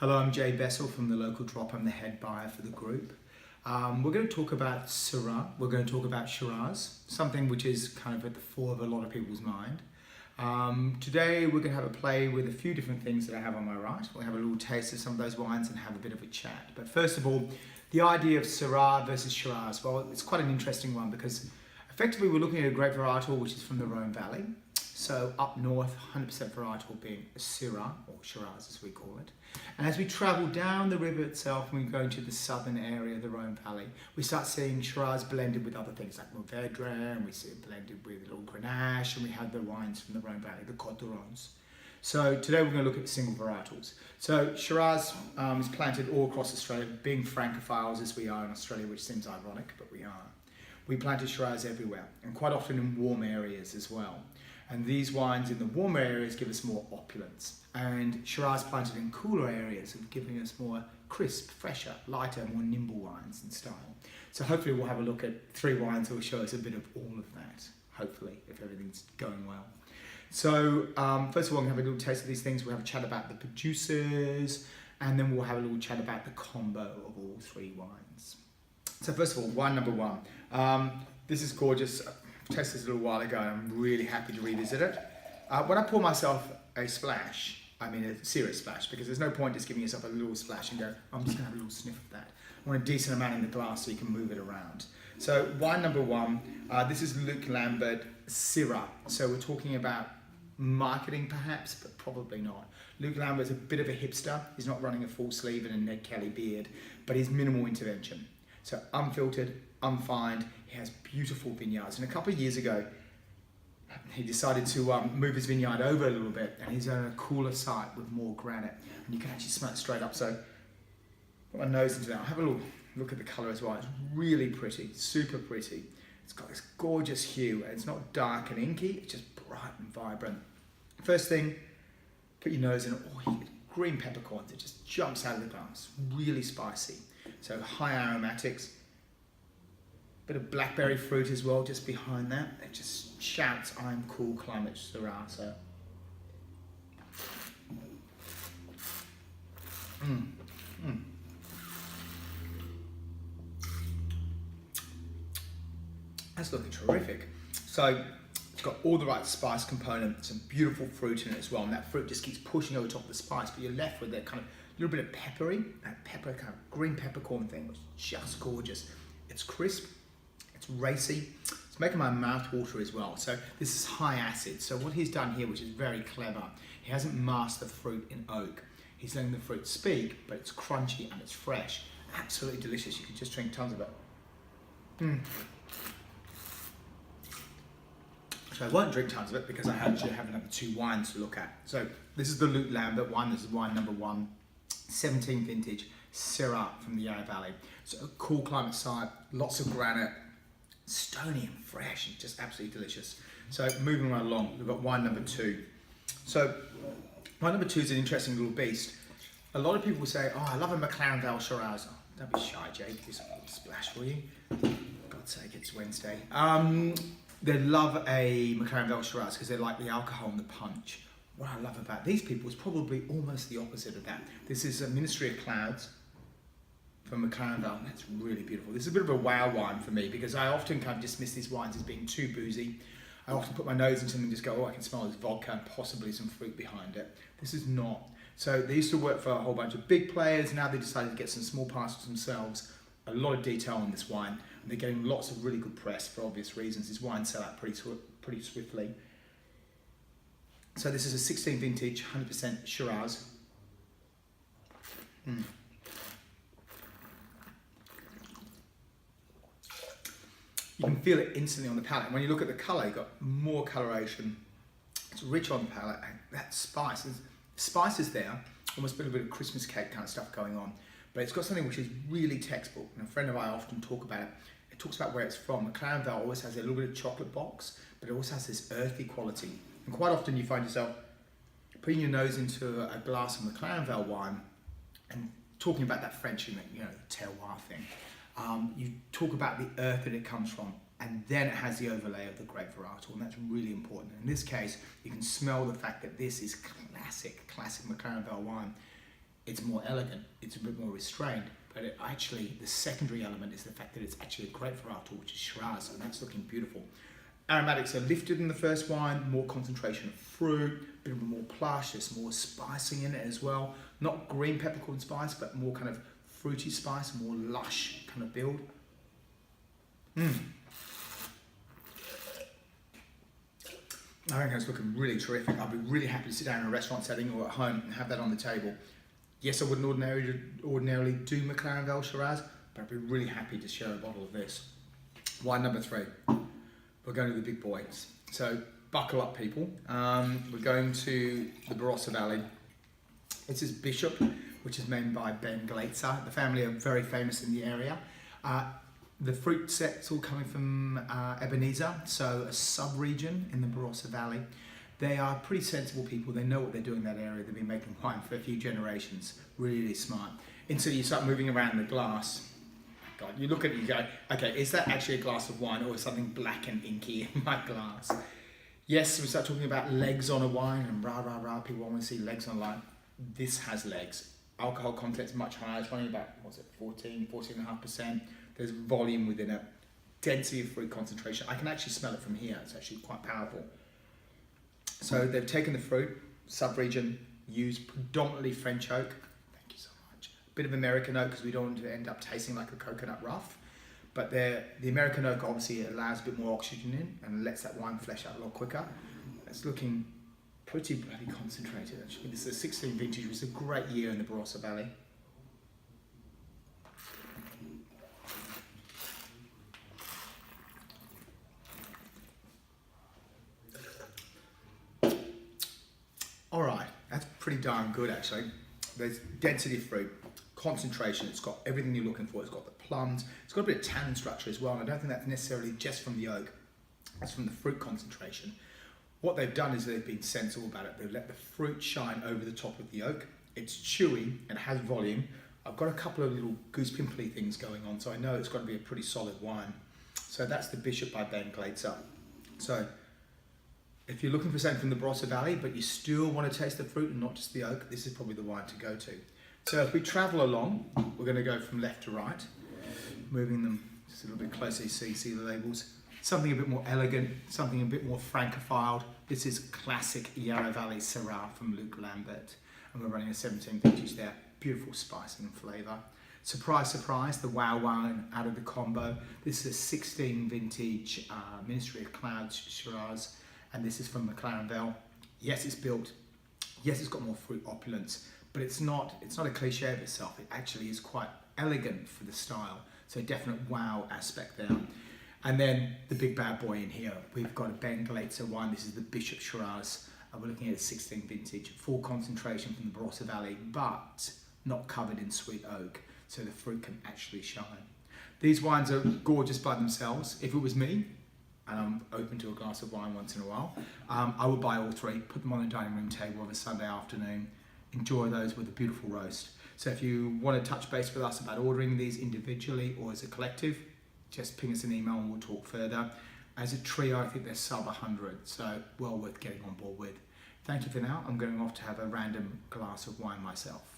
Hello, I'm Jay Bessel from the local drop. I'm the head buyer for the group. We're going to talk about Syrah. We're going to talk about Shiraz, something which is kind of at the fore of a lot of people's mind. Today we're going to have a play with a few different things that I have on my right. We'll have a little taste of some of those wines and have a bit of a chat. But first of all, the idea of Syrah versus Shiraz, well, it's quite an interesting one because effectively we're looking at a grape varietal which is from the Rhone Valley. So up north, 100% varietal being a Syrah, or Shiraz as we call it. And as we travel down the river itself and we go into the southern area of the Rhone Valley, we start seeing Shiraz blended with other things like Mourvedre, and we see it blended with a little Grenache, and we have the wines from the Rhone Valley, the Côtes d'Arons. So today we're going to look at single varietals. So Shiraz is planted all across Australia, being Francophiles as we are in Australia, which seems ironic, but we are. We planted Shiraz everywhere, and quite often in warm areas as well. And these wines in the warmer areas give us more opulence. And Shiraz planted in cooler areas are giving us more crisp, fresher, lighter, more nimble wines in style. So hopefully we'll have a look at 3 wines that will show us a bit of all of that, hopefully, if everything's going well. So first of all, we'll have a little taste of these things. We'll have a chat about the producers, and then we'll have a little chat about the combo of all 3 wines. So first of all, wine number 1. This is gorgeous. I tasted this a little while ago and I'm really happy to revisit it. When I pour myself a splash, I mean a serious splash, because there's no point just giving yourself a little splash and go, I'm just going to have a little sniff of that. I want a decent amount in the glass so you can move it around. So wine number 1, this is Luc Lambert Syrah. So we're talking about marketing perhaps, but probably not. Luc Lambert's a bit of a hipster. He's not running a full sleeve and a Ned Kelly beard, but he's minimal intervention. So unfiltered, unfined, he has beautiful vineyards. And a couple of years ago, he decided to move his vineyard over a little bit, and he's on a cooler site with more granite. And you can actually smell it straight up. So put my nose into that. I'll have a little look at the colour as well. It's really pretty, super pretty. It's got this gorgeous hue, and it's not dark and inky, it's just bright and vibrant. First thing, put your nose in it. Oh, you get green peppercorns. It just jumps out of the glass. Really spicy. So high aromatics. Bit of blackberry fruit as well, just behind that. It just shouts, I'm cool climate Syrah. So. That's looking terrific. So it's got all the right spice component, some beautiful fruit in it as well, and that fruit just keeps pushing over top of the spice, but you're left with that kind of little bit of peppery, that pepper kind of green peppercorn thing, which is just gorgeous. It's crisp. It's racy. It's making my mouth water as well. So this is high acid. So what he's done here, which is very clever, he hasn't masked the fruit in oak. He's letting the fruit speak, but it's crunchy and it's fresh. Absolutely delicious. You can just drink tons of it. So I won't drink tons of it because I actually have another 2 wines to look at. So this is the Luc Lambert one. This is wine number 1, 17 vintage Syrah from the Yarra Valley. So a cool climate site, lots of granite, stony and fresh, and just absolutely delicious. So moving right along, we've got wine number 2. So wine number 2 is an interesting little beast. A lot of people say, oh, I love a McLaren Vale Shiraz. Oh, don't be shy, Jake, this will splash for you. For God's sake, it's Wednesday. They love a McLaren Vale Shiraz because they like the alcohol and the punch. What I love about these people is probably almost the opposite of that. This is a Ministry of Clouds from McLaren Vale. That's really beautiful. This is a bit of a wow wine for me because I often kind of dismiss these wines as being too boozy. I often put my nose into them and just go, oh, I can smell this vodka and possibly some fruit behind it. This is not. So they used to work for a whole bunch of big players. Now they decided to get some small parcels themselves. A lot of detail on this wine. And they're getting lots of really good press for obvious reasons. These wines sell out pretty swiftly. So this is a 16 vintage, 100% Shiraz. You can feel it instantly on the palate. When you look at the colour, you've got more coloration. It's rich on the palate, and that spice is there, almost a bit of Christmas cake kind of stuff going on. But it's got something which is really textbook, and a friend of mine often talk about it. It talks about where it's from. McLaren Vale always has a little bit of chocolate box, but it also has this earthy quality. And quite often you find yourself putting your nose into a glass of McLaren Vale wine and talking about that French, terroir thing. You talk about the earth that it comes from, and then it has the overlay of the grape varietal, and that's really important. In this case, you can smell the fact that this is classic McLaren Vale wine. it's more elegant, it's a bit more restrained, but actually the secondary element is the fact that it's actually a grape varietal, which is Shiraz, and that's looking beautiful. Aromatics are lifted in the first wine, more concentration of fruit, a bit more plush, there's more spicing in it as well. Not green peppercorn spice, but more kind of fruity spice, more lush kind of build. I think that's looking really terrific. I'd be really happy to sit down in a restaurant setting or at home and have that on the table. Yes, I wouldn't ordinarily do McLaren Vale Shiraz, but I'd be really happy to share a bottle of this. Wine number 3. We're going to the big boys. So buckle up, people. We're going to the Barossa Valley. This is Bishop, which is made by Ben Glaetzer. The family are very famous in the area. The fruit set's all coming from Ebenezer, so a sub-region in the Barossa Valley. They are pretty sensible people. They know what they're doing in that area. They've been making wine for a few generations. Really smart. Until you start moving around the glass. God, you look at it and you go, okay, is that actually a glass of wine or something black and inky in my glass? Yes, we start talking about legs on a wine and rah, people want to see legs on a wine. This has legs. Alcohol content's much higher. It's only about, 14.5%. There's volume within it. Density of fruit concentration. I can actually smell it from here. It's actually quite powerful. So they've taken the fruit, sub-region, used predominantly French oak. Thank you so much. A bit of American oak because we don't want to end up tasting like a coconut rough. But the American oak obviously allows a bit more oxygen in and lets that wine flesh out a lot quicker. It's looking pretty bloody concentrated actually. This is a 16 vintage, which is a great year in the Barossa Valley. All right, that's pretty darn good actually. There's density of fruit, concentration, it's got everything you're looking for. It's got the plums, it's got a bit of tannin structure as well, and I don't think that's necessarily just from the oak, that's from the fruit concentration. What they've done is they've been sensible about it. They've let the fruit shine over the top of the oak. It's chewy, it has volume. I've got a couple of little goose pimply things going on, so I know it's got to be a pretty solid wine. So that's the Bishop by Ben Glaetzer. So if you're looking for something from the Barossa Valley, but you still want to taste the fruit and not just the oak, this is probably the wine to go to. So if we travel along, we're going to go from left to right, moving them just a little bit closer so you see the labels. Something a bit more elegant, something a bit more francophiled. This is classic Yarra Valley Syrah from Luke Lambert. And we're running a 17 vintage there. Beautiful spicing and flavour. Surprise, surprise, the wow wine out of the combo. This is a 16 vintage Ministry of Clouds Shiraz. And this is from McLaren Vale. Yes, it's built. Yes, it's got more fruit opulence, but it's not a cliche of itself. It actually is quite elegant for the style. So definite wow aspect there. And then the big bad boy in here, we've got a Ben Glaetzer wine. This is the Bishop Shiraz. And we're looking at a 16 vintage, full concentration from the Barossa Valley, but not covered in sweet oak. So the fruit can actually shine. These wines are gorgeous by themselves. If it was me, and I'm open to a glass of wine once in a while, I would buy all 3, put them on the dining room table of a Sunday afternoon, enjoy those with a beautiful roast. So if you want to touch base with us about ordering these individually or as a collective, just ping us an email and we'll talk further. As a trio, I think they're sub 100, so well worth getting on board with. Thank you for now. I'm going off to have a random glass of wine myself.